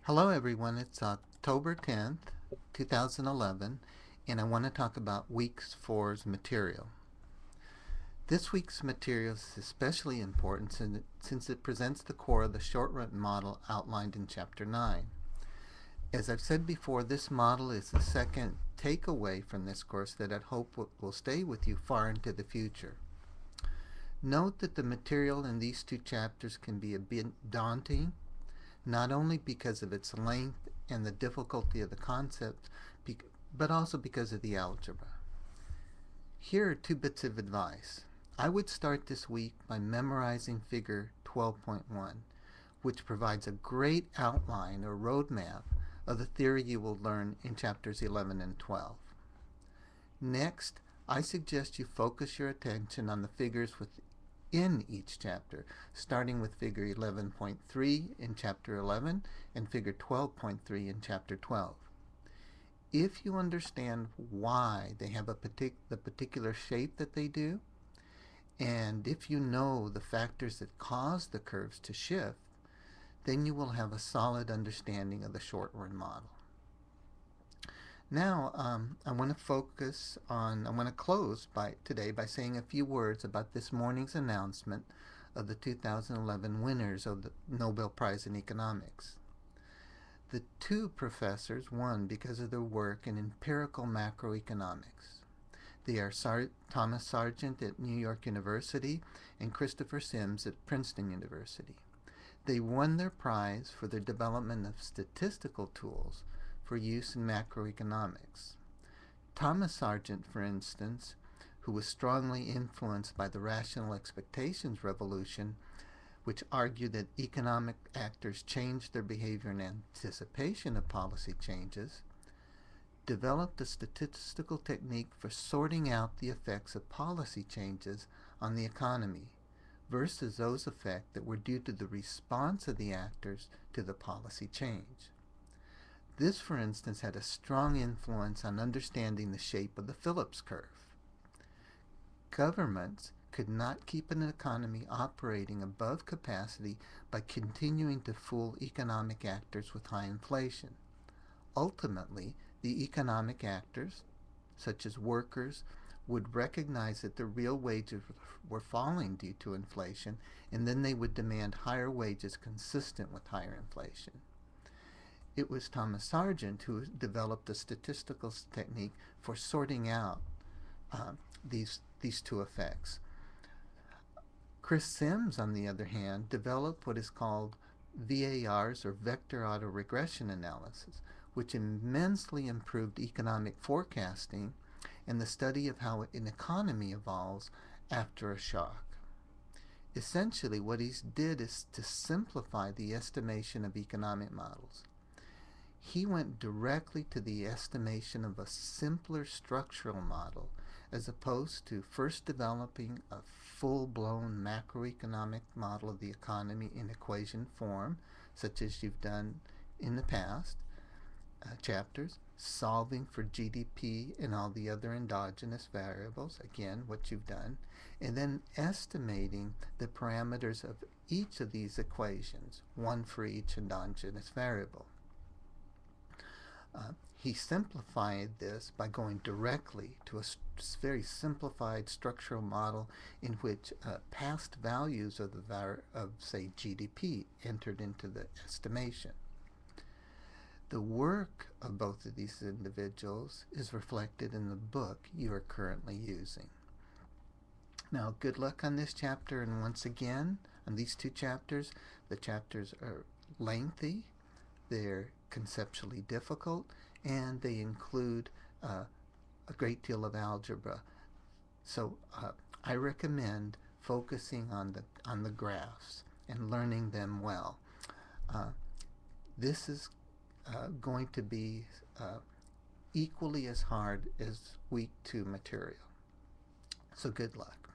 Hello everyone, it's October 10th, 2011, and I want to talk about week 4's material. This week's material is especially important since it presents the core of the short-run model outlined in Chapter 9. As I've said before, this model is the second takeaway from this course that I hope will stay with you far into the future. Note that the material in these two chapters can be a bit daunting, not only because of its length and the difficulty of the concepts, but also because of the algebra. Here are 2 bits of advice. I would start this week by memorizing figure 12.1, which provides a great outline or roadmap of the theory you will learn in chapters 11 and 12. Next, I suggest you focus your attention on the figures within each chapter, starting with figure 11.3 in chapter 11 and figure 12.3 in chapter 12. If you understand why they have the particular shape that they do, and if you know the factors that cause the curves to shift, then you will have a solid understanding of the short-run model. Now, I want to close today by saying a few words about this morning's announcement of the 2011 winners of the Nobel Prize in Economics. The 2 professors won because of their work in empirical macroeconomics. They are Thomas Sargent at New York University and Christopher Sims at Princeton University. They won their prize for their development of statistical tools for use in macroeconomics. Thomas Sargent, for instance, who was strongly influenced by the rational expectations revolution, which argued that economic actors changed their behavior in anticipation of policy changes, developed a statistical technique for sorting out the effects of policy changes on the economy versus those effects that were due to the response of the actors to the policy change. This, for instance, had a strong influence on understanding the shape of the Phillips curve. Governments could not keep an economy operating above capacity by continuing to fool economic actors with high inflation. Ultimately, the economic actors, such as workers, would recognize that the real wages were falling due to inflation, and then they would demand higher wages consistent with higher inflation. It was Thomas Sargent who developed a statistical technique for sorting out these 2 effects. Chris Sims, on the other hand, developed what is called VARs, or vector autoregression analysis, which immensely improved economic forecasting and the study of how an economy evolves after a shock. Essentially, what he did is to simplify the estimation of economic models. He went directly to the estimation of a simpler structural model, as opposed to first developing a full-blown macroeconomic model of the economy in equation form, such as you've done in the past chapters, solving for GDP and all the other endogenous variables, again, what you've done, and then estimating the parameters of each of these equations, one for each endogenous variable. He simplified this by going directly to a very simplified structural model in which past values of say, GDP entered into the estimation. The work of both of these individuals is reflected in the book you are currently using. Now, good luck on this chapter, and once again, on these 2 chapters, the chapters are lengthy, they're conceptually difficult, and they include a great deal of algebra. So I recommend focusing on the graphs and learning them well. This is going to be equally as hard as week 2 material. So good luck.